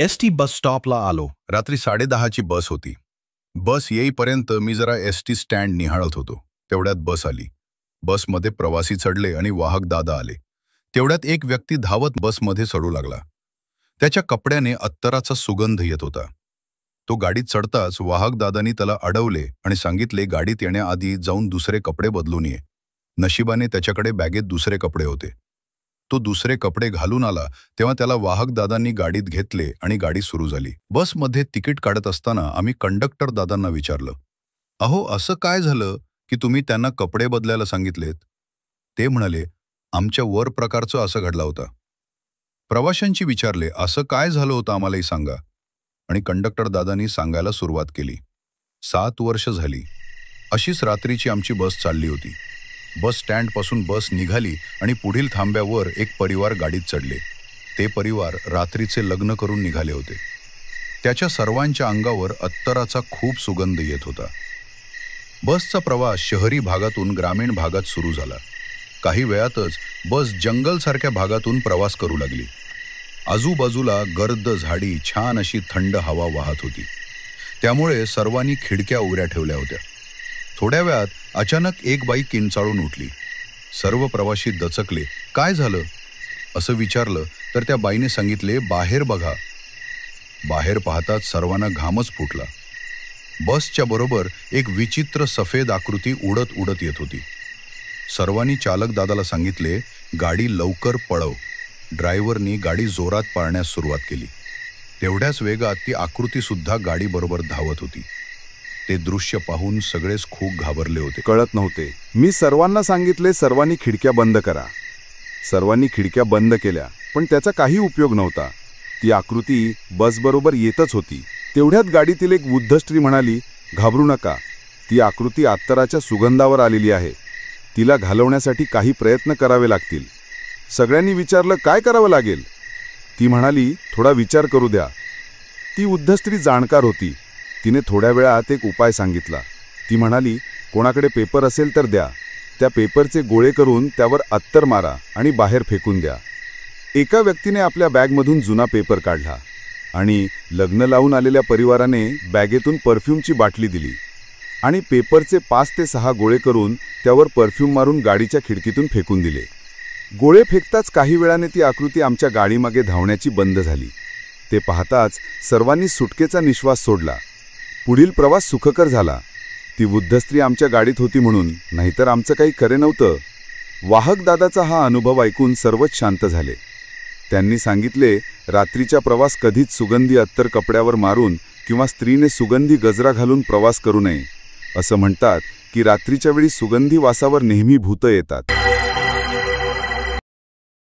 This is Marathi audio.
एसटी बस स्टॉपला आलो. रात्री 10:30ची बस होती. बस येईपर्यंत मी जरा एसटी स्टँड निहाळत होतो. तेवढ्यात बस आली. बसमध्ये प्रवासी चढले आणि वाहक दादा आले. तेवढ्यात एक व्यक्ती धावत बसमध्ये चढू लागला. त्याच्या कपड्याने अत्तराचा सुगंध येत होता. तो गाडीत चढताच वाहक दादांनी त्याला अडवले आणि सांगितले, गाडीत येण्याआधी जाऊन दुसरे कपडे बदलून ये. नशिबाने त्याच्याकडे बॅगेत दुसरे कपडे होते. तो दुसरे कपडे घालून आला तेव्हा त्याला वाहक दादांनी गाडीत घेतले आणि गाडी सुरू झाली. बसमध्ये तिकीट काढत असताना आम्ही कंडक्टर दादांना विचारलं, अहो असं काय झालं की तुम्ही त्यांना कपडे बदलायला सांगितलेत? ते म्हणाले, आमच्या वर प्रकारचं असं घडला होता. प्रवाशांची विचारले, असं काय झालं होतं आम्हालाही सांगा. आणि कंडक्टर दादांनी सांगायला सुरुवात केली. 7 वर्ष झाली अशीच रात्रीची आमची बस चालली होती. बस स्टँडपासून बस निघाली आणि पुढील थांब्यावर एक परिवार गाडीत चढले. ते परिवार रात्रीचे लग्न करून निघाले होते. त्याच्या सर्वांच्या अंगावर अत्तराचा खूप सुगंध येत होता. बसचा प्रवास शहरी भागातून ग्रामीण भागात सुरू झाला. काही वेळातच बस जंगलसारख्या भागातून प्रवास करू लागली. आजूबाजूला गर्द झाडी, छान अशी थंड हवा वाहत होती. त्यामुळे सर्वांनी खिडक्या उघड्या ठेवल्या होत्या. थोड्या वेळात अचानक एक बाई किंचाळून उठली. सर्व प्रवासी दचकले. काय झालं असं विचारलं तर त्या बाईने सांगितले, बाहेर बघा. बाहेर पाहताच सर्वांना घामच फुटला. बसच्या बरोबर एक विचित्र सफेद आकृती उडत उडत येत होती. सर्वांनी चालक दादाला सांगितले, गाडी लवकर पळव. ड्रायव्हरनी गाडी जोरात पाळण्यास सुरुवात केली. तेवढ्याच वेगात ती आकृती सुद्धा गाडीबरोबर धावत होती. ते दृश्य पाहून सगळेच खूप घाबरले होते. कळत नव्हते. मी सर्वांना सांगितले, सर्वांनी खिडक्या बंद करा. सर्वांनी खिडक्या बंद केल्या, पण त्याचा काही उपयोग नव्हता. ती आकृती बसबरोबर येतच होती. तेवढ्यात गाडीतील एक वृद्ध स्त्री म्हणाली, घाबरू नका. ती आकृती अत्तराच्या सुगंधावर आलेली आहे. तिला घालवण्यासाठी काही प्रयत्न करावे लागतील. सगळ्यांनी विचारलं, काय करावं लागेल? ती म्हणाली, थोडा विचार करू द्या. ती वृद्ध स्त्री जाणकार होती. तिने थोड्या वेळात एक उपाय सांगितला. ती म्हणाली, कोणाकडे पेपर असेल तर द्या. त्या पेपरचे गोळे करून त्यावर अत्तर मारा आणि बाहेर फेकून द्या. एका व्यक्तीने आपल्या बॅगमधून जुना पेपर काढला आणि लग्न लावून आलेल्या परिवाराने बॅगेतून परफ्यूमची बाटली दिली आणि पेपरचे 5 ते 6 गोळे करून त्यावर परफ्यूम मारून गाडीच्या खिडकीतून फेकून दिले. गोळे फेकताच काही वेळाने ती आकृती आमच्या गाडीमागे धावण्याची बंद झाली. ते पाहताच सर्वांनी सुटकेचा निश्वास सोडला. पुढील प्रवास सुखकर झाला. ती वृद्ध स्त्री आमच्या गाडीत होती म्हणून, नाहीतर आमचं काही खरे नव्हतं. वाहक दादाचा हा अनुभव ऐकून सर्वच शांत झाले. त्यांनी सांगितले, रात्रीचा प्रवास कधीच सुगंधी अत्तर कपड्यावर मारून किंवा स्त्रीने सुगंधी गजरा घालून प्रवास करू नये. असं म्हणतात की रात्रीच्या वेळी सुगंधी वासावर नेहमी भूत येतात.